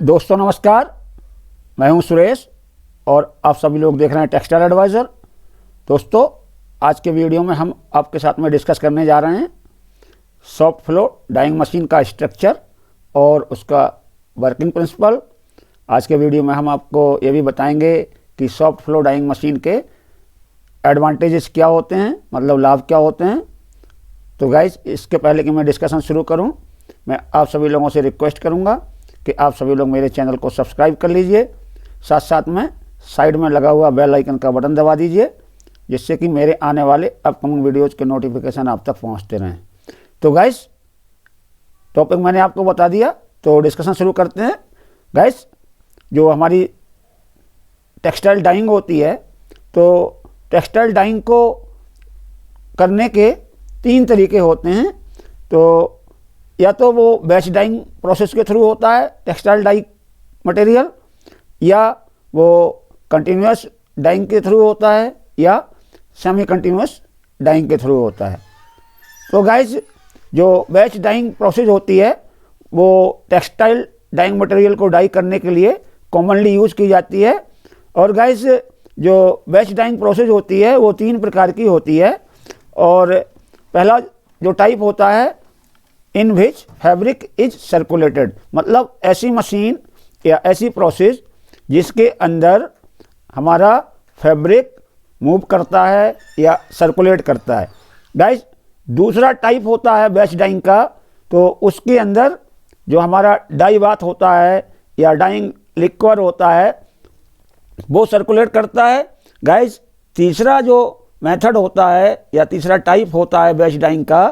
दोस्तों नमस्कार, मैं हूं सुरेश और आप सभी लोग देख रहे हैं टेक्सटाइल एडवाइज़र। दोस्तों आज के वीडियो में हम आपके साथ में डिस्कस करने जा रहे हैं सॉफ्ट फ्लो डाइंग मशीन का स्ट्रक्चर और उसका वर्किंग प्रिंसिपल। आज के वीडियो में हम आपको ये भी बताएंगे कि सॉफ्ट फ्लो डाइंग मशीन के एडवांटेजेस क्या होते हैं, मतलब लाभ क्या होते हैं। तो गाइस, इसके पहले कि मैं डिस्कशन शुरू करूं, मैं आप सभी लोगों से रिक्वेस्ट करूंगा कि आप सभी लोग मेरे चैनल को सब्सक्राइब कर लीजिए, साथ साथ में साइड में लगा हुआ बेल आइकन का बटन दबा दीजिए, जिससे कि मेरे आने वाले अपकमिंग वीडियोज़ के नोटिफिकेशन आप तक पहुंचते रहें। तो गाइस, टॉपिक मैंने आपको बता दिया, तो डिस्कशन शुरू करते हैं। गाइस, जो हमारी टेक्सटाइल डाइंग होती है, तो टेक्सटाइल डाइंग को करने के 3 तरीके होते हैं। तो या तो वो बैच डाइंग प्रोसेस के थ्रू होता है टेक्सटाइल डाई मटेरियल, या वो कंटिन्यूस डाइंग के थ्रू होता है, या सेमी कंटिन्यूस डाइंग के थ्रू होता है। तो गाइस, जो बैच डाइंग प्रोसेस होती है वो टेक्सटाइल डाइंग मटेरियल को डाई करने के लिए कॉमनली यूज़ की जाती है। और गाइस, जो बैच डाइंग प्रोसेस होती है वो 3 प्रकार की होती है। और पहला जो टाइप होता है इन विच फैब्रिक इज सर्कुलेटेड, मतलब ऐसी मशीन या ऐसी प्रोसेस जिसके अंदर हमारा फैब्रिक मूव करता है या सर्कुलेट करता है। गाइस, दूसरा टाइप होता है बैच डाइंग का, तो उसके अंदर जो हमारा डाई बाथ होता है या डाइंग लिक्विड होता है वो सर्कुलेट करता है। गाइस, तीसरा जो मेथड होता है या तीसरा टाइप होता है बैच डाइंग का,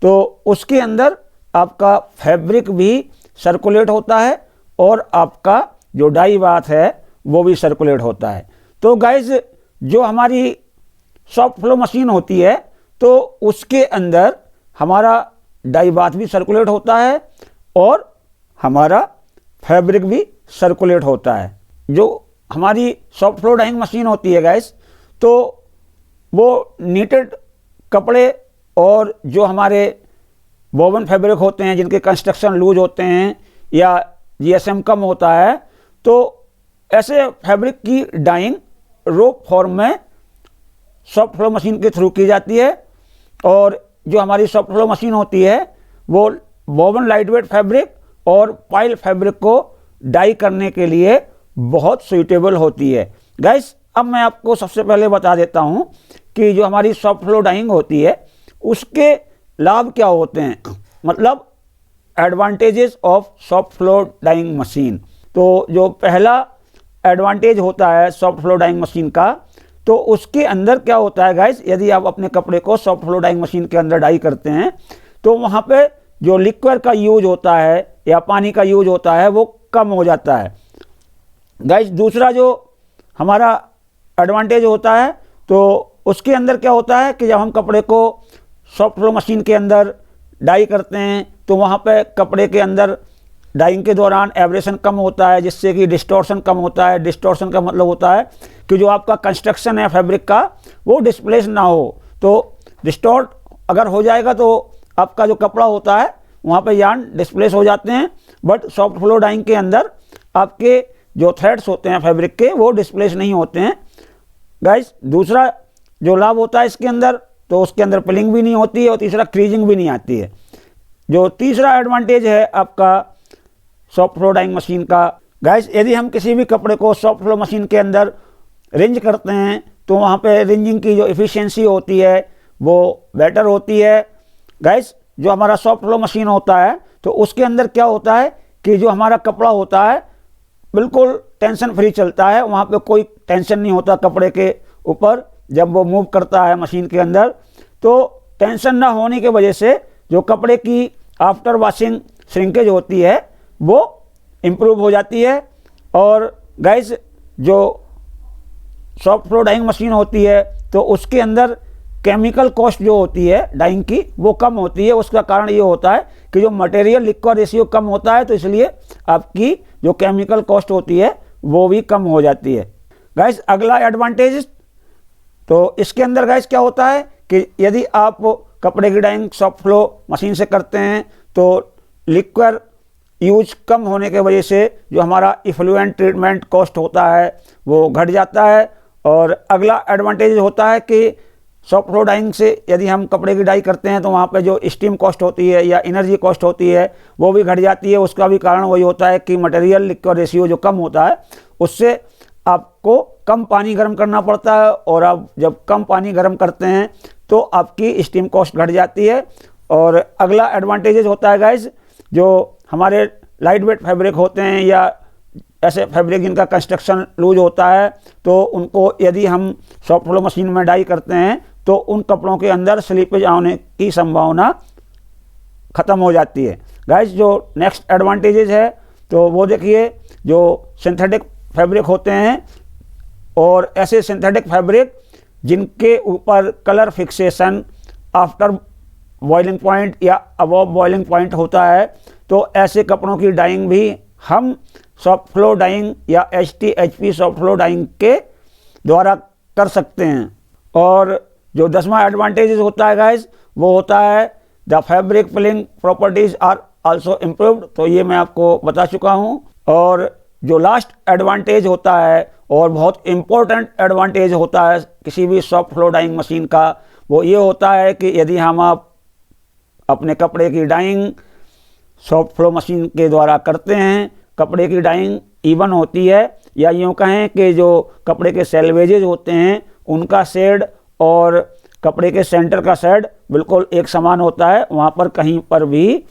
तो उसके अंदर आपका फैब्रिक भी सर्कुलेट होता है और आपका जो डाई बाथ है वो भी सर्कुलेट होता है। तो गाइस, जो हमारी सॉफ्ट फ्लो मशीन होती है तो उसके अंदर हमारा डाई बाथ भी सर्कुलेट होता है और हमारा फैब्रिक भी सर्कुलेट होता है। जो हमारी सॉफ्ट फ्लो डाइंग मशीन होती है गाइस, तो वो नीटेड कपड़े और जो हमारे वोवन फैब्रिक होते हैं जिनके कंस्ट्रक्शन लूज होते हैं या जीएसएम कम होता है, तो ऐसे फैब्रिक की डाइंग रोप फॉर्म में सॉफ्ट फ्लो मशीन के थ्रू की जाती है। और जो हमारी सॉफ्ट फ्लो मशीन होती है वो वोवन लाइटवेट फैब्रिक और पाइल फैब्रिक को डाई करने के लिए बहुत सूटेबल होती है। गाइस, अब मैं आपको सबसे पहले बता देता हूं कि जो हमारी सॉफ्ट फ्लो डाइंग होती है उसके लाभ क्या होते हैं, मतलब advantages of soft flow dyeing machine. तो जो पहला एडवांटेज होता है सॉफ्ट फ्लो डाइंग मशीन का, तो उसके अंदर क्या होता है गाइस, यदि आप अपने कपड़े को सॉफ्ट फ्लो डाइंग मशीन के अंदर डाई करते हैं तो वहाँ पे जो लिक्विड का यूज होता है या पानी का यूज होता है वो कम हो जाता है। गाइस, दूसरा जो हमारा एडवांटेज होता है तो उसके अंदर क्या होता है कि जब हम कपड़े को सॉफ्ट फ्लो मशीन के अंदर डाई करते हैं तो वहाँ पे कपड़े के अंदर डाइंग के दौरान एब्रेशन कम होता है, जिससे कि डिस्टॉर्शन कम होता है। डिस्टॉर्शन का मतलब होता है कि जो आपका कंस्ट्रक्शन है फैब्रिक का वो डिस्प्लेस ना हो। तो डिस्टॉर्ट अगर हो जाएगा तो आपका जो कपड़ा होता है वहाँ पे यार्न डिस्प्लेस हो जाते हैं, बट सॉफ्ट फ्लो डाइंग के अंदर आपके जो थ्रेड्स होते हैं फैब्रिक के वो डिस्प्लेस नहीं होते हैं। गाइस, दूसरा जो लाभ होता है इसके अंदर, तो उसके अंदर पिलिंग भी नहीं होती है और तीसरा क्रीजिंग भी नहीं आती है। जो तीसरा एडवांटेज है आपका सॉफ्ट फ्लो डाइंग मशीन का, गाइस, यदि हम किसी भी कपड़े को सॉफ्ट फ्लो मशीन के अंदर रिंज करते हैं तो वहाँ पे रिंजिंग की जो एफिशिएंसी होती है वो बेटर होती है। गाइस, जो हमारा सॉफ्ट फ्लो मशीन होता है तो उसके अंदर क्या होता है कि जो हमारा कपड़ा होता है बिल्कुल टेंशन फ्री चलता है, वहाँ पे कोई टेंशन नहीं होता कपड़े के ऊपर जब वो मूव करता है मशीन के अंदर। तो टेंशन ना होने की वजह से जो कपड़े की आफ्टर वॉशिंग श्रिंकेज होती है वो इम्प्रूव हो जाती है। और गाइस, जो सॉफ्ट फ्लो डाइंग मशीन होती है तो उसके अंदर केमिकल कॉस्ट जो होती है डाइंग की वो कम होती है। उसका कारण ये होता है कि जो मटेरियल लिक्विड रेशियो कम होता है, तो इसलिए आपकी जो केमिकल कॉस्ट होती है वो भी कम हो जाती है। गाइस, अगला एडवांटेज, तो इसके अंदर गाइस क्या होता है कि यदि आप कपड़े की डाइंग सॉफ्ट फ्लो मशीन से करते हैं तो लिक्विड यूज कम होने के वजह से जो हमारा इफ्लुएंट ट्रीटमेंट कॉस्ट होता है वो घट जाता है। और अगला एडवांटेज होता है कि सॉफ्ट फ्लो डाइंग से यदि हम कपड़े की डाई करते हैं तो वहाँ पे जो स्टीम कॉस्ट होती है या एनर्जी कॉस्ट होती है वो भी घट जाती है। उसका भी कारण वही होता है कि मटेरियल लिक्विड रेशियो जो कम होता है उससे आपको कम पानी गर्म करना पड़ता है, और आप जब कम पानी गर्म करते हैं तो आपकी स्टीम कॉस्ट घट जाती है। और अगला एडवांटेजेस होता है गाइस, जो हमारे लाइट वेट फैब्रिक होते हैं या ऐसे फैब्रिक जिनका कंस्ट्रक्शन लूज होता है, तो उनको यदि हम सॉफ्ट फ्लो मशीन में डाई करते हैं तो उन कपड़ों के अंदर स्लीपेज आने की संभावना ख़त्म हो जाती है। गाइस जो नेक्स्ट एडवांटेजेस है तो वो देखिए, जो सिंथेटिक फैब्रिक होते हैं और ऐसे सिंथेटिक फैब्रिक जिनके ऊपर colour fixation after boiling point या अबव बॉइलिंग पॉइंट होता है, तो ऐसे कपड़ों की डाइंग भी हम सॉफ्ट फ्लो डाइंग या HTHP सॉफ्ट फ्लो डाइंग के द्वारा कर सकते हैं। और जो 10वां एडवांटेज होता है गाइस वो होता है the fabric filling properties are also improved, तो ये मैं आपको बता चुका हूँ। और जो लास्ट एडवांटेज होता है और बहुत इम्पोर्टेंट एडवांटेज होता है किसी भी सॉफ्ट फ्लो डाइंग मशीन का, वो ये होता है कि यदि हम आप अपने कपड़े की डाइंग सॉफ्ट फ्लो मशीन के द्वारा करते हैं, कपड़े की डाइंग इवन होती है, या यूँ कहें कि जो कपड़े के सेल्वेजेज होते हैं उनका शेड और कपड़े के सेंटर का शेड बिल्कुल एक समान होता है, वहाँ पर कहीं पर भी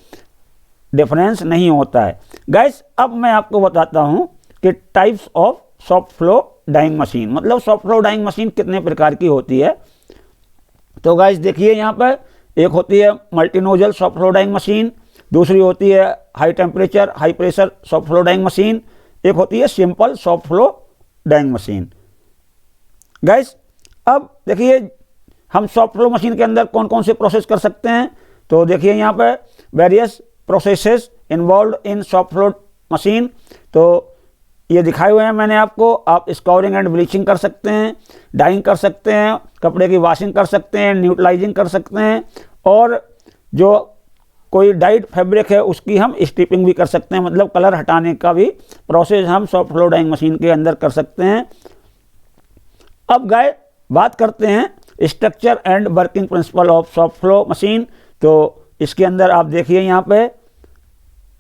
डिफरेंस नहीं होता है। गाइस अब मैं आपको बताता हूँ कि types of soft flow dyeing machine, मतलब सॉफ्ट फ्लो डाइंग मशीन कितने प्रकार की होती है। तो गाइस देखिए यहाँ पर एक होती है multi nozzle soft flow dyeing machine, दूसरी होती है high temperature high pressure soft flow dyeing machine, एक होती है simple soft flow dyeing machine. Guys अब देखिए हम सॉफ्ट फ्लो मशीन के अंदर कौन कौन से प्रोसेस कर सकते हैं। तो देखिए यहाँ पे various processes involve in soft flow machine, तो ये दिखाए हुए हैं मैंने आपको। आप स्कोरिंग एंड ब्लीचिंग कर सकते हैं, डाइंग कर सकते हैं, कपड़े की वॉशिंग कर सकते हैं, न्यूट्रलाइजिंग कर सकते हैं, और जो कोई डाइड फैब्रिक है उसकी हम स्ट्रिपिंग भी कर सकते हैं, मतलब कलर हटाने का भी प्रोसेस हम सॉफ्ट फ्लो डाइंग मशीन के अंदर कर सकते हैं। अब गाइस बात करते हैं structure and working principle of soft flow machine. तो इसके अंदर आप देखिए यहाँ पे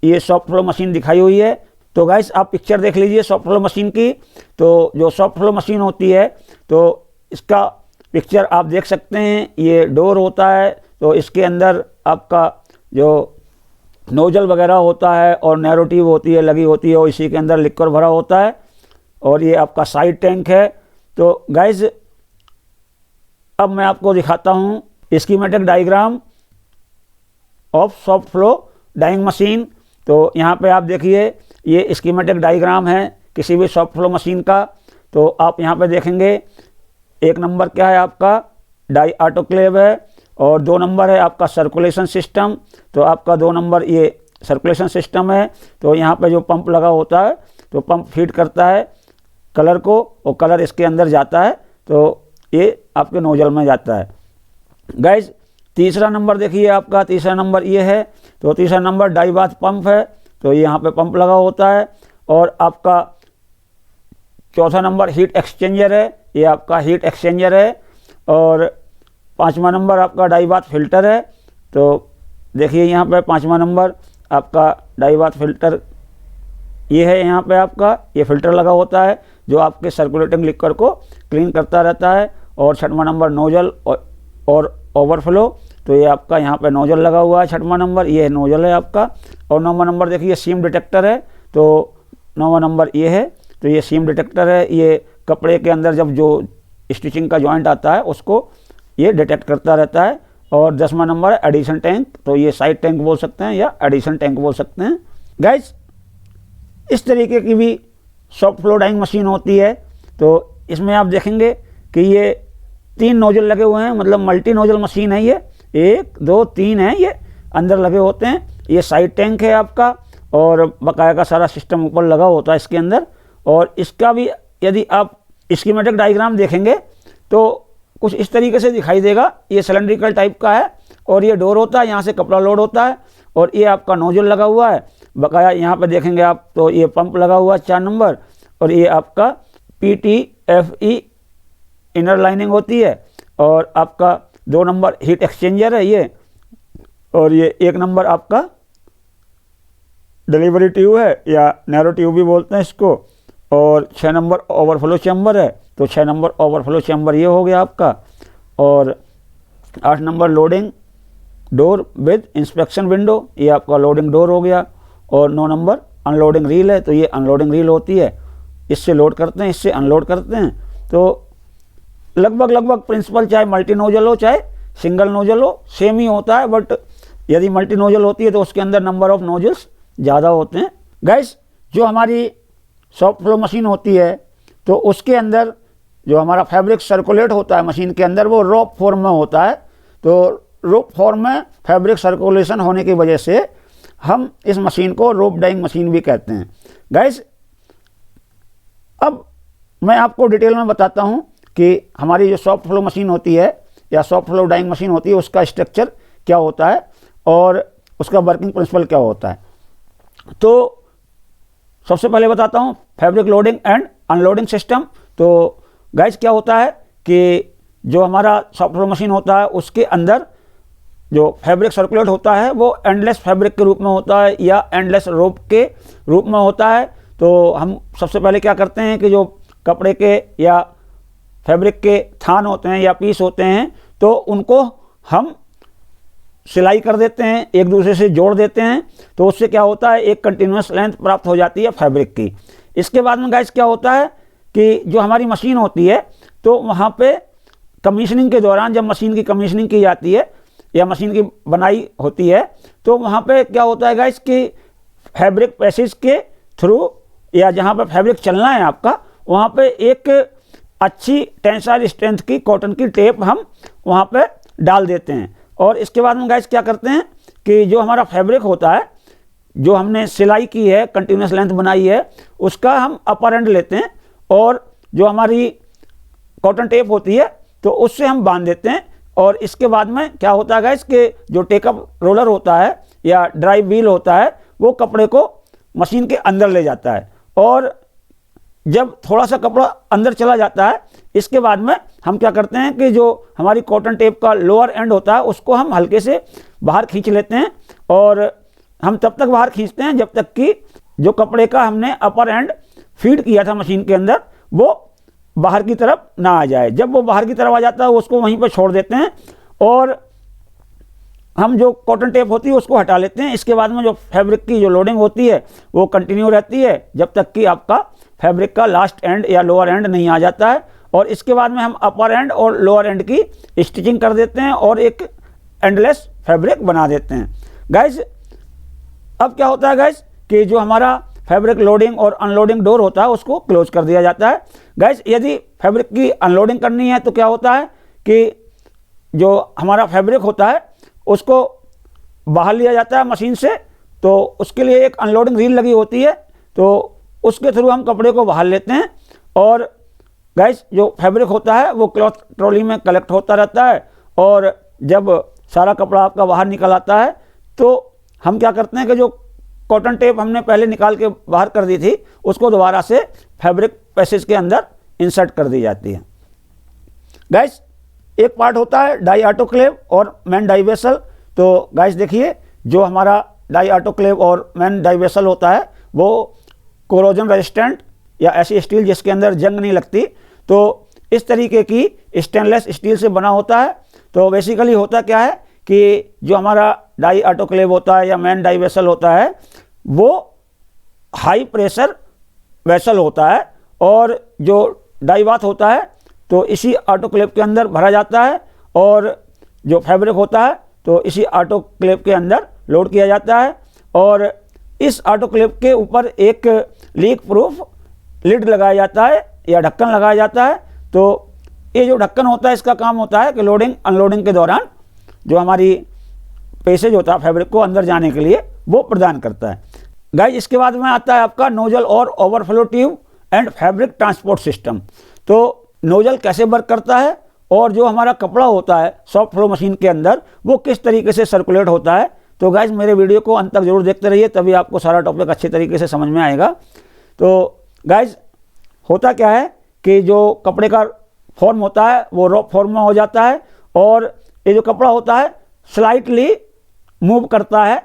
ये सॉफ्ट फ्लो मशीन दिखाई हुई है। तो गाइस आप पिक्चर देख लीजिए सॉफ्ट फ्लो मशीन की। तो जो सॉफ्ट फ्लो मशीन होती है तो इसका पिक्चर आप देख सकते हैं, ये डोर होता है, तो इसके अंदर आपका जो नोजल वगैरह होता है और नैरो ट्यूब होती है लगी होती है, और इसी के अंदर लिक्विड भरा होता है, और ये आपका साइड टैंक है। तो गाइस अब मैं आपको दिखाता हूँ schematic diagram of soft flow dyeing machine. तो यहाँ पे आप देखिए ये स्कीमेटिक डायग्राम है किसी भी सॉफ्ट फ्लो मशीन का। तो आप यहाँ पे देखेंगे 1 नंबर क्या है आपका डाई ऑटोक्लेव है, और 2 नंबर है आपका सर्कुलेशन सिस्टम। तो आपका 2 नंबर ये सर्कुलेशन सिस्टम है। तो यहाँ पे जो पंप लगा होता है तो पंप फीड करता है कलर को, और कलर इसके अंदर जाता है, तो ये आपके नोजल में जाता है। गाइस तीसरा नंबर देखिए आपका, तीसरा नंबर ये है। तो तीसरा नंबर डाई बाथ पंप है, तो यहाँ पे पंप लगा होता है। और आपका चौथा नंबर हीट एक्सचेंजर है, ये आपका हीट एक्सचेंजर है। और 5वां नंबर आपका डाई बाथ फिल्टर है। तो देखिए यहाँ पे 5वां नंबर आपका डाई बाथ फिल्टर ये है, यहाँ पे आपका ये फिल्टर लगा होता है जो आपके सर्कुलेटिंग लिक्विड को क्लीन करता रहता है। और 6वां नंबर नोजल और ओवरफ्लो, तो ये आपका यहाँ पे नोजल लगा हुआ है 6वां नंबर, ये नोजल है आपका। और 9वां नंबर देखिए सीम डिटेक्टर है, तो 9वां नंबर ये है, तो ये सीम डिटेक्टर है, ये कपड़े के अंदर जब जो स्टिचिंग का जॉइंट आता है उसको ये डिटेक्ट करता रहता है। और 10वां नंबर है एडिशन टैंक, तो ये साइड टैंक बोल सकते हैं या एडिशन टैंक बोल सकते हैं। गाइस इस तरीके की भी सॉफ्ट फ्लो डाइंग मशीन होती है। तो इसमें आप देखेंगे कि ये 3 नोजल लगे हुए हैं, मतलब मल्टी नोजल मशीन है ये, 1 2 3 है ये अंदर लगे होते हैं। ये साइड टैंक है आपका, और बकाया का सारा सिस्टम ऊपर लगा होता है इसके अंदर। और इसका भी यदि आप स्कीमेटिक डायग्राम देखेंगे तो कुछ इस तरीके से दिखाई देगा। ये सिलेंड्रिकल टाइप का है, और ये डोर होता है, यहाँ से कपड़ा लोड होता है, और ये आपका नोजल लगा हुआ है। बकाया यहाँ पे देखेंगे आप तो ये पंप लगा हुआ 4 नंबर, और ये आपका PTFE इनर लाइनिंग होती है, और आपका 2 नंबर हीट एक्सचेंजर है ये, और ये 1 नंबर आपका डिलीवरी ट्यूब है या नैरो ट्यूब भी बोलते हैं इसको, और 6 नंबर ओवरफ्लो चैम्बर है, तो 6 नंबर ओवरफ्लो चैम्बर ये हो गया आपका, और 8 number loading door with inspection window, ये आपका लोडिंग डोर हो गया, और 9 नंबर अनलोडिंग रील है, तो ये अनलोडिंग रील होती है, इससे लोड करते हैं, इससे अनलोड करते हैं। तो लगभग प्रिंसिपल चाहे मल्टी नोजल हो चाहे सिंगल नोजल हो सेम ही होता है, बट यदि मल्टी नोजल होती है तो उसके अंदर नंबर ऑफ नोजल्स ज़्यादा होते हैं। गाइस, जो हमारी सॉफ्ट फ्लो मशीन होती है तो उसके अंदर जो हमारा फैब्रिक सर्कुलेट होता है मशीन के अंदर वो रोप फॉर्म में होता है, तो रोप फॉर्म में फैब्रिक सर्कुलेशन होने की वजह से हम इस मशीन को रोप डाइंग मशीन भी कहते हैं। गाइस, अब मैं आपको डिटेल में बताता हूं कि हमारी जो सॉफ्ट फ्लो मशीन होती है या सॉफ्ट फ्लो डाइंग मशीन होती है उसका स्ट्रक्चर क्या होता है और उसका वर्किंग प्रिंसिपल क्या होता है। तो सबसे पहले बताता हूं fabric loading and unloading system. तो गाइस, क्या होता है कि जो हमारा सॉफ्ट फ्लो मशीन होता है उसके अंदर जो फैब्रिक सर्कुलेट होता है वो एंडलेस फैब्रिक के रूप में होता है या एंडलेस रोप के रूप में होता है। तो हम सबसे पहले क्या करते हैं कि जो कपड़े के या फैब्रिक के थान होते हैं या पीस होते हैं तो उनको हम सिलाई कर देते हैं, एक दूसरे से जोड़ देते हैं, तो उससे क्या होता है एक कंटिन्यूस लेंथ प्राप्त हो जाती है फैब्रिक की। इसके बाद में गाइस क्या होता है कि जो हमारी मशीन होती है तो वहाँ पे कमीशनिंग के दौरान जब मशीन की कमीशनिंग की जाती है या मशीन की बनाई होती है तो वहाँ पे क्या होता है गाइस कि फैब्रिक पैसेज के थ्रू या जहाँ पे फैब्रिक चलना है आपका वहाँ पे एक अच्छी टेंसाइल स्ट्रेंथ की कॉटन की टेप हम वहाँ पे डाल देते हैं। और इसके बाद में गाइस क्या करते हैं कि जो हमारा फैब्रिक होता है जो हमने सिलाई की है कंटिन्यूस लेंथ बनाई है उसका हम अपर एंड लेते हैं और जो हमारी कॉटन टेप होती है तो उससे हम बांध देते हैं। और इसके बाद में क्या होता है गाइस कि जो टेकअप रोलर होता है या ड्राई व्हील होता है वो कपड़े को मशीन के अंदर ले जाता है, और जब थोड़ा सा कपड़ा अंदर चला जाता है इसके बाद में हम क्या करते हैं कि जो हमारी कॉटन टेप का लोअर एंड होता है उसको हम हल्के से बाहर खींच लेते हैं, और हम तब तक बाहर खींचते हैं जब तक कि जो कपड़े का हमने अपर एंड फीड किया था मशीन के अंदर वो बाहर की तरफ ना आ जाए। जब वो बाहर की तरफ आ जाता है उसको वहीं पर छोड़ देते हैं और हम जो कॉटन टेप होती है उसको हटा लेते हैं। इसके बाद में जो फैब्रिक की जो लोडिंग होती है वो कंटिन्यू रहती है जब तक कि आपका फैब्रिक का लास्ट एंड या लोअर एंड नहीं आ जाता है, और इसके बाद में हम अपर एंड और लोअर एंड की स्टिचिंग कर देते हैं और एक एंडलेस फैब्रिक बना देते हैं। गाइस, अब क्या होता है गाइस कि जो हमारा फैब्रिक लोडिंग और अनलोडिंग डोर होता है उसको क्लोज कर दिया जाता है। गाइस, यदि फैब्रिक की अनलोडिंग करनी है तो क्या होता है कि जो हमारा फैब्रिक होता है उसको बाहर लिया जाता है मशीन से, तो उसके लिए एक अनलोडिंग रील लगी होती है, तो उसके थ्रू हम कपड़े को बाहर लेते हैं। और गाइस, जो फैब्रिक होता है वो क्लॉथ ट्रॉली में कलेक्ट होता रहता है, और जब सारा कपड़ा आपका बाहर निकल आता है तो हम क्या करते हैं कि जो कॉटन टेप हमने पहले निकाल के बाहर कर दी थी उसको दोबारा से फैब्रिक पैसेज के अंदर इंसर्ट कर दी जाती है। गाइस, एक पार्ट होता है डाई ऑटोक्लेव और मैन डाई वेसल। तो गाइस देखिए, जो हमारा डाई ऑटोक्लेव और मैन डाई वेसल होता है वो कोरोजन रेजिस्टेंट या ऐसी स्टील जिसके अंदर जंग नहीं लगती, तो इस तरीके की स्टेनलेस स्टील से बना होता है। तो बेसिकली होता क्या है कि जो हमारा डाई ऑटोक्लेव होता है या मैन डाई वेसल होता है वो हाई प्रेशर वेसल होता है, और जो डाई बाथ होता है तो इसी ऑटोक्लेव के अंदर भरा जाता है, और जो फैब्रिक होता है तो इसी ऑटोक्लेव के अंदर लोड किया जाता है। और इस ऑटोक्लेव के ऊपर एक लीक प्रूफ लिड लगाया जाता है या ढक्कन लगाया जाता है। तो ये जो ढक्कन होता है इसका काम होता है कि लोडिंग अनलोडिंग के दौरान जो हमारी पैसेज होता है फैब्रिक को अंदर जाने के लिए वो प्रदान करता है। गाइस, इसके बाद में आता है आपका नोजल और overflow tube and fabric transport system. तो नोजल कैसे वर्क करता है और जो हमारा कपड़ा होता है सॉफ्ट फ्लो मशीन के अंदर वो किस तरीके से सर्कुलेट होता है, तो गाइज मेरे वीडियो को अंत तक जरूर देखते रहिए, तभी आपको सारा टॉपिक अच्छे तरीके से समझ में आएगा। तो गाइज होता क्या है कि जो कपड़े का फॉर्म होता है वो रॉ फॉर्म में हो जाता है, और ये जो कपड़ा होता है स्लाइटली मूव करता है,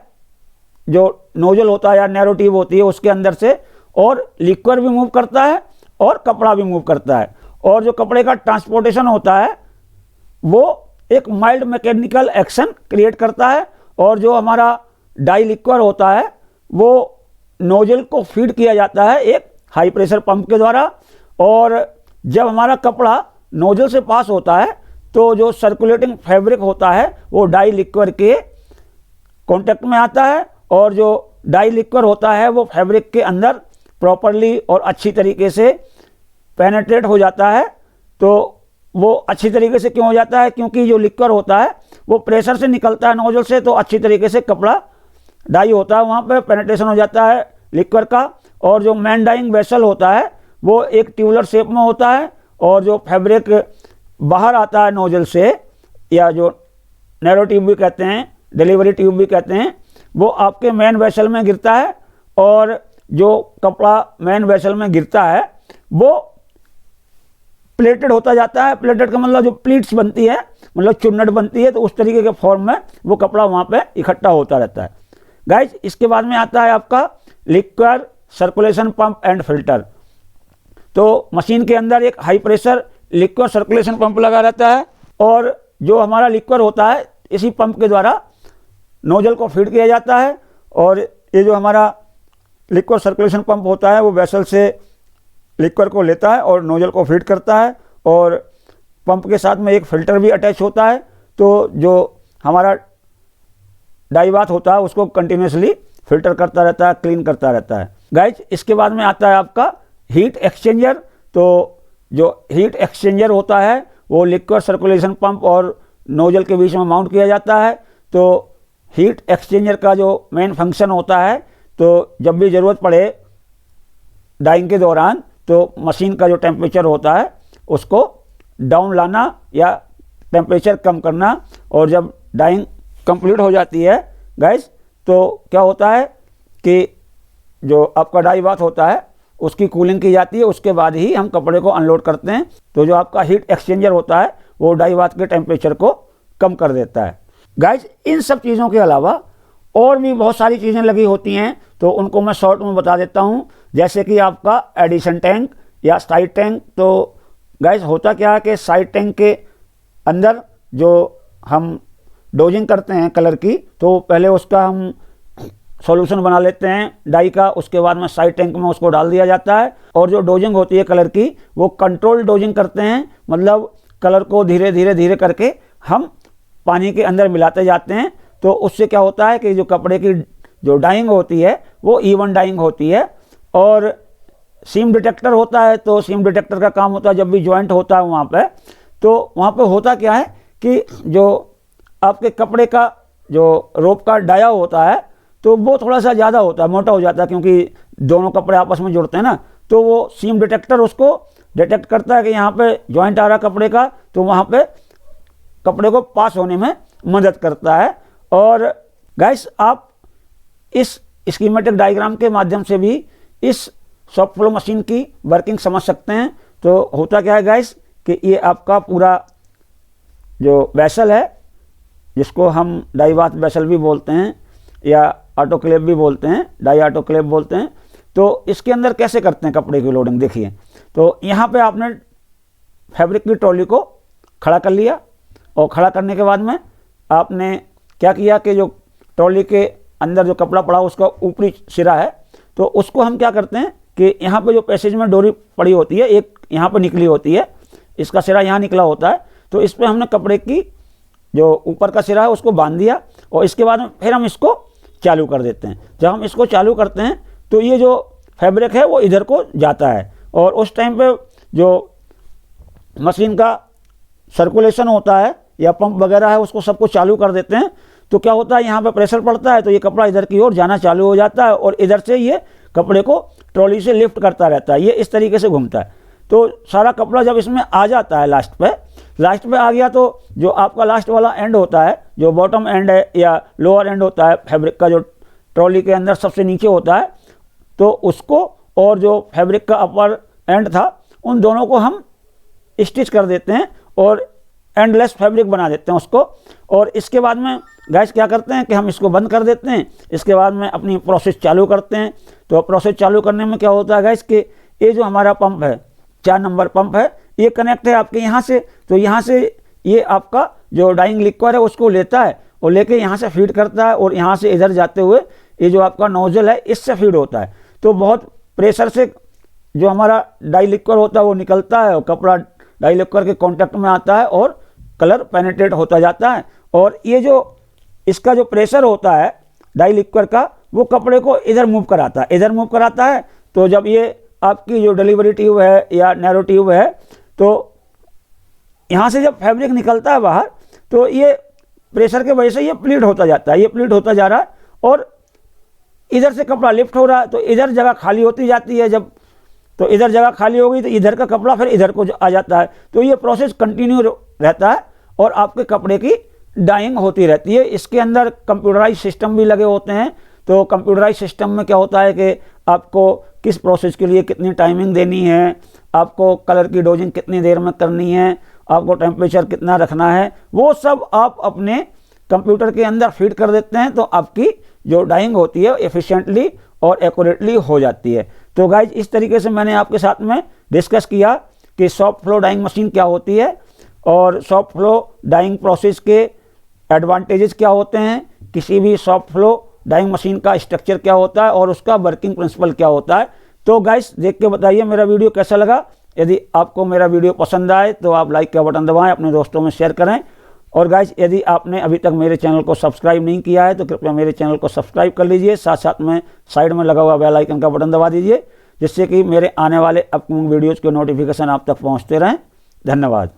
जो नोजल होता है या नैरो ट्यूब होती है उसके अंदर से, और लिक्विड भी मूव करता है और कपड़ा भी मूव करता है। और जो कपड़े का ट्रांसपोर्टेशन होता है वो एक माइल्ड मैकेनिकल एक्शन क्रिएट करता है, और जो हमारा डाई लिक्विड होता है वो नोजल को फीड किया जाता है एक हाई प्रेशर पंप के द्वारा। और जब हमारा कपड़ा नोजल से पास होता है तो जो सर्कुलेटिंग फैब्रिक होता है वो डाई लिक्विड के कांटेक्ट में आता है, और जो डाई लिक्विड होता है वो फैब्रिक के अंदर प्रॉपरली और अच्छी तरीके से पेनेट्रेट हो जाता है। तो वो अच्छी तरीके से क्यों हो जाता है? क्योंकि जो लिक्विड होता है वो प्रेशर से निकलता है नोजल से, तो अच्छी तरीके से कपड़ा डाई होता है, वहाँ पे पेनेट्रेशन हो जाता है लिक्विड का। और जो मेन डाइंग वेसल होता है वो एक ट्यूबुलर शेप में होता है, और जो फैब्रिक बाहर आता है नोजल से, या जो नैरो ट्यूब भी कहते हैं, डिलीवरी ट्यूब भी कहते हैं, वो आपके मेन वेसल में गिरता है। और जो कपड़ा मेन वेसल में गिरता है वो प्लेटेड होता जाता है। प्लेटेड का मतलब जो प्लीट्स बनती है, मतलब चुन्नट बनती है, तो उस तरीके के फॉर्म में वो कपड़ा वहाँ पे इकट्ठा होता रहता है। गाइज इसके बाद में आता है आपका liquid circulation pump and filter. तो मशीन के अंदर एक high pressure liquid circulation pump लगा रहता है, और जो हमारा लिक्विड होता है इसी पंप के द्वारा नोजल को फीड किया जाता है। और ये जो हमारा लिक्विड सर्कुलेशन पंप होता है वो वेसल से लिक्विड को लेता है और नोजल को फीड करता है, और पंप के साथ में एक फ़िल्टर भी अटैच होता है। तो जो हमारा डाई बाथ होता है उसको कंटिन्यूसली फिल्टर करता रहता है, क्लीन करता रहता है। गाइज इसके बाद में आता है आपका हीट एक्सचेंजर। तो जो हीट एक्सचेंजर होता है वो लिक्विड सर्कुलेशन पंप और नोजल के बीच में माउंट किया जाता है। तो हीट एक्सचेंजर का जो मेन फंक्शन होता है, तो जब भी ज़रूरत पड़े डाइंग के दौरान तो मशीन का जो टेम्परेचर होता है उसको डाउन लाना या टेम्परेचर कम करना। और जब डाइंग कंप्लीट हो जाती है गाइस, तो क्या होता है कि जो आपका डाई बाथ होता है उसकी कूलिंग की जाती है, उसके बाद ही हम कपड़े को अनलोड करते हैं। तो जो आपका हीट एक्सचेंजर होता है वो डाई बाथ के टेम्परेचर को कम कर देता है। गाइस इन सब चीज़ों के अलावा और भी बहुत सारी चीज़ें लगी होती हैं, तो उनको मैं शॉर्ट में बता देता हूं। जैसे कि आपका एडिशन टैंक या साइड टैंक। तो गाइस होता क्या है कि साइड टैंक के अंदर जो हम डोजिंग करते हैं कलर की, तो पहले उसका हम सॉल्यूशन बना लेते हैं डाई का, उसके बाद में साइड टैंक में उसको डाल दिया जाता है। और जो डोजिंग होती है कलर की वो कंट्रोल डोजिंग करते हैं, मतलब कलर को धीरे धीरे धीरे करके हम पानी के अंदर मिलाते जाते हैं। तो उससे क्या होता है कि जो कपड़े की जो डाइंग होती है वो इवन डाइंग होती है। और सीम डिटेक्टर होता है, तो सीम डिटेक्टर का काम होता है जब भी जॉइंट होता है वहाँ पे, तो वहाँ पे होता क्या है कि जो आपके कपड़े का जो रोप का डाया होता है तो वो थोड़ा सा ज़्यादा होता है, मोटा हो जाता है, क्योंकि दोनों कपड़े आपस में जुड़ते हैं ना। तो वो सीम डिटेक्टर उसको डिटेक्ट करता है कि यहाँ पे जॉइंट आ रहा कपड़े का, तो वहाँ पे कपड़े को पास होने में मदद करता है। और गाइस आप इस स्कीमेटिक डायग्राम के माध्यम से भी इस शॉप फ्लो मशीन की वर्किंग समझ सकते हैं। तो होता क्या है गाइस कि ये आपका पूरा जो वेसल है, जिसको हम डाई बाथ वेसल भी बोलते हैं या ऑटोक्लेव भी बोलते हैं, डाई ऑटोक्लेव बोलते हैं। तो इसके अंदर कैसे करते हैं कपड़े की लोडिंग, देखिए। तो यहाँ पे आपने फैब्रिक की ट्रॉली को खड़ा कर लिया, और खड़ा करने के बाद में आपने क्या किया कि जो ट्रॉली के अंदर जो कपड़ा पड़ा उसका ऊपरी सिरा है, तो उसको हम क्या करते हैं कि यहाँ पे जो पैसेज में डोरी पड़ी होती है, एक यहाँ पे निकली होती है, इसका सिरा यहाँ निकला होता है, तो इस पर हमने कपड़े की जो ऊपर का सिरा है उसको बांध दिया, और इसके बाद फिर हम इसको चालू कर देते हैं। जब हम इसको चालू करते हैं तो ये जो फैब्रिक है वो इधर को जाता है, और उस टाइम पे जो मशीन का सर्कुलेशन होता है या पंप वगैरह है उसको सबको चालू कर देते हैं। तो क्या होता है, यहाँ पे प्रेशर पड़ता है तो ये कपड़ा इधर की ओर जाना चालू हो जाता है, और इधर से ये कपड़े को ट्रॉली से लिफ्ट करता रहता है, ये इस तरीके से घूमता है। तो सारा कपड़ा जब इसमें आ जाता है लास्ट पे आ गया, तो जो आपका लास्ट वाला एंड होता है जो बॉटम एंड है या लोअर एंड होता है फैब्रिक का, जो ट्रॉली के अंदर सबसे नीचे होता है, तो उसको और जो फैब्रिक का अपर एंड था उन दोनों को हम स्टिच कर देते हैं और एंडलेस फैब्रिक बना देते हैं उसको। और इसके बाद में गाइस क्या करते हैं कि हम इसको बंद कर देते हैं। इसके बाद में अपनी प्रोसेस चालू करते हैं। तो प्रोसेस चालू करने में क्या होता है गाइस कि ये जो हमारा पंप है, 4 नंबर पंप है, ये कनेक्ट है आपके यहाँ से। तो यहाँ से ये आपका जो डाइंग लिक्विड है उसको लेता है और लेके यहाँ से फीड करता है और यहाँ से इधर जाते हुए ये जो आपका नोजल है इससे फीड होता है। तो बहुत प्रेशर से जो हमारा डाई लिक्विड होता है वो निकलता है और कपड़ा डाई लिक्विड के कांटेक्ट में आता है और कलर पेनिट्रेट होता जाता है। और ये जो इसका जो प्रेशर होता है डाई लिक्विड का, वो कपड़े को इधर मूव कराता है, इधर मूव कराता है। तो जब ये आपकी जो डिलीवरी ट्यूब है या नैरो ट्यूब है, तो यहाँ से जब फैब्रिक निकलता है बाहर, तो ये प्रेशर की वजह से ये प्लीट होता जाता है, ये प्लीट होता जा रहा है और इधर से कपड़ा लिफ्ट हो रहा है। तो इधर जगह खाली होती जाती है, जब तो इधर जगह खाली हो गई तो इधर का कपड़ा फिर इधर को आ जाता है। तो ये प्रोसेस कंटिन्यू रहता है और आपके कपड़े की डाइंग होती रहती है। इसके अंदर कंप्यूटराइज सिस्टम भी लगे होते हैं। तो कंप्यूटराइज सिस्टम में क्या होता है कि आपको किस प्रोसेस के लिए कितनी टाइमिंग देनी है, आपको कलर की डोजिंग कितनी देर में करनी है, आपको टेम्परेचर कितना रखना है, वो सब आप अपने कंप्यूटर के अंदर फीड कर देते हैं। तो आपकी जो डाइंग होती है एफिशिएंटली और एक्यूरेटली हो जाती है। तो गाइज इस तरीके से मैंने आपके साथ में डिस्कस किया कि सॉफ्ट फ्लो डाइंग मशीन क्या होती है और सॉफ्ट फ्लो डाइंग प्रोसेस के एडवांटेजेस क्या होते हैं, किसी भी सॉफ्ट फ्लो डाइंग मशीन का स्ट्रक्चर क्या होता है और उसका वर्किंग प्रिंसिपल क्या होता है। तो गाइस देख के बताइए मेरा वीडियो कैसा लगा। यदि आपको मेरा वीडियो पसंद आए तो आप लाइक का बटन दबाएं, अपने दोस्तों में शेयर करें। और गाइस यदि आपने अभी तक मेरे चैनल को सब्सक्राइब नहीं किया है तो कृपया मेरे चैनल को सब्सक्राइब कर लीजिए। साथ साथ में साइड में लगा हुआ बेल आइकन का बटन दबा दीजिए, जिससे कि मेरे आने वाले अपकमिंग वीडियोज़ के नोटिफिकेशन आप तक पहुँचते रहें। धन्यवाद।